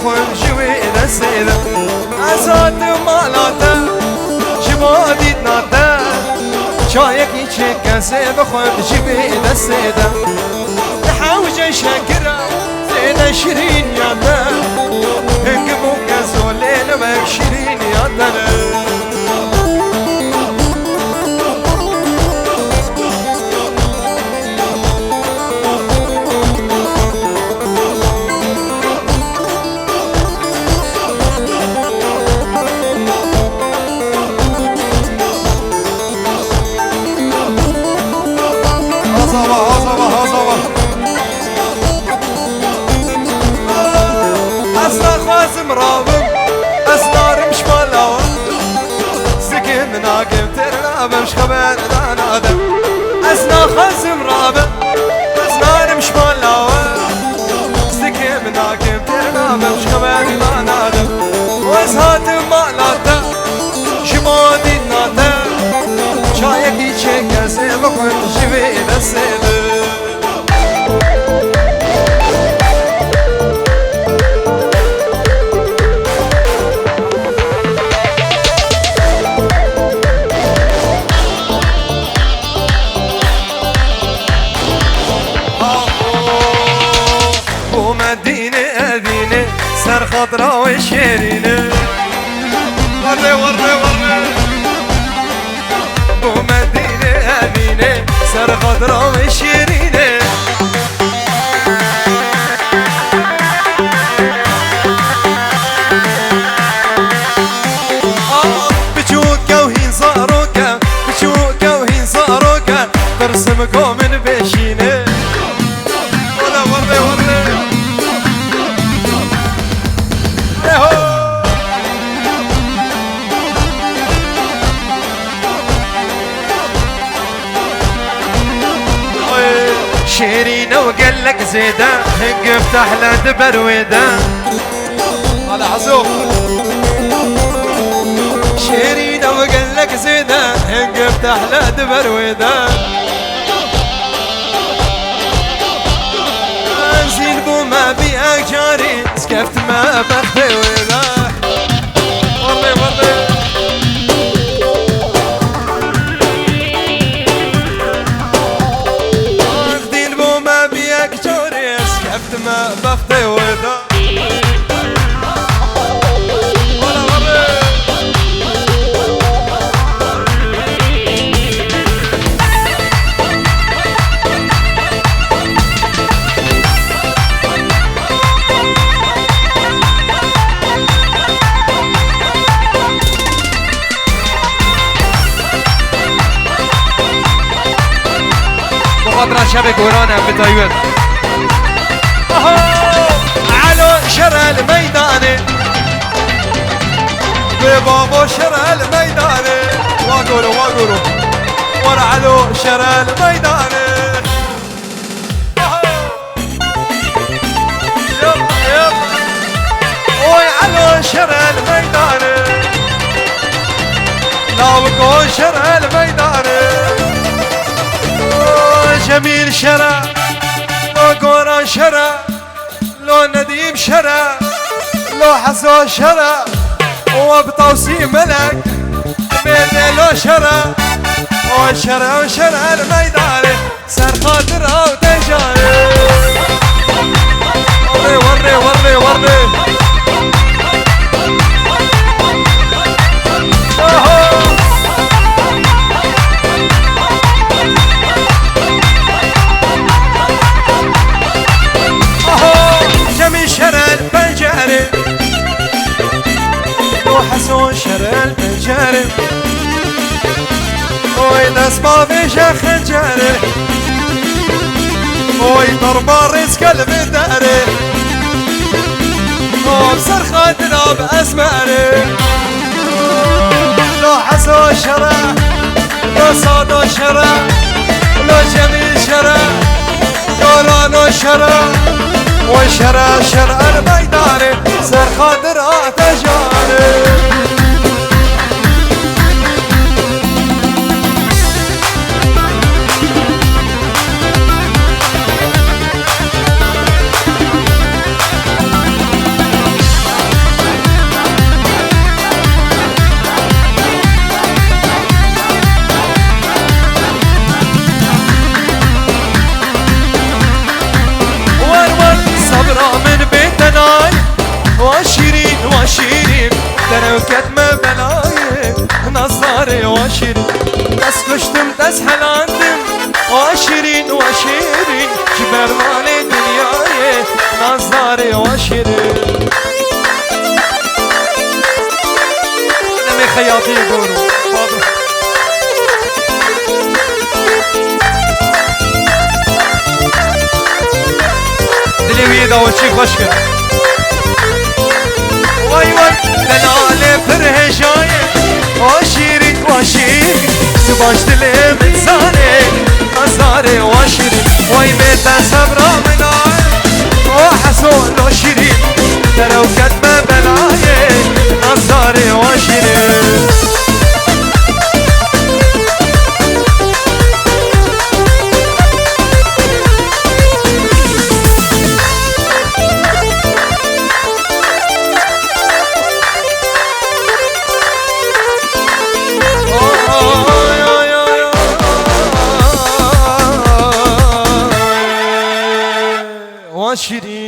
بخون جوي دسيدا أسات مالاتا جبادي ناتا شايك يشك سي بخون جوي دسيدا حوجة شكرا زينا شيرين يادا هنقبوك زولين مك شيرين يادا مرابم أسنار مش ملاوة سكين من عقب ترنابة مش خبر دان آدم أسنا خازم رابم أسنار مش ملاوة سكين من عقب ترنابة مش خبر دان آدم واسهات مالاتا جمادي ناتا شايك يتشك سيبا كنت جيبي بسيبا سر خضرا وشيرينه وري وري وري ومدينة أمينة سر خضرا وشيرينه بجوكا وهين صاروكا بجوكا وهين صاروكا ترسمكم من بشينه ولا وري وري شيرينه وقال لك زيدا هنق افتح له دبر ويدا هذا عزوف شيرينه وقال لك زيدا هنق افتح له دبر ويدا زين بو ما بيك جاري سكفت ما بخفي ويدا والله والله ما بختي ودا ولا وري مخاطرة شبك ورانا بتايوان على شرع الميدان ببابا شرع الميدان واقولوا ورا على شرع الميدان يلا وي على شرع الميدان لا بكون شرع الميدان جميل شرع وقوران شرع لو نديم شرع لو حسن شرع وبتوصي ملك بين لو شرع وشرع وشرع الميدان سر خاطر او تجاري وري وري وري وري حسون شرع البنجاري وإذا اسمع فيش خنجاري ويضرب الرزق البداري وبصر خاطر بأسماري لو حسون شرع لو صادو شرع لو جميل شرع لو لانو شرع وشرع شرع الميداني سر خاطر تجاري كتمة بلاي نظاري وشيرين دس كشتم دس حلاندم وشيرين وشيرين جبر مالي دنياي نظاري وشيرين نمي خياطي يقولوا دلي ويدا وشي خشكر واي واي دلالي فرهشاي وشيرين وشيرين سباش دلي من ساني نظاري وشيرين واي ميتا صبرا مناي وحسون وشيرين تلو كتمة بلاي نظاري وشيرين شيرين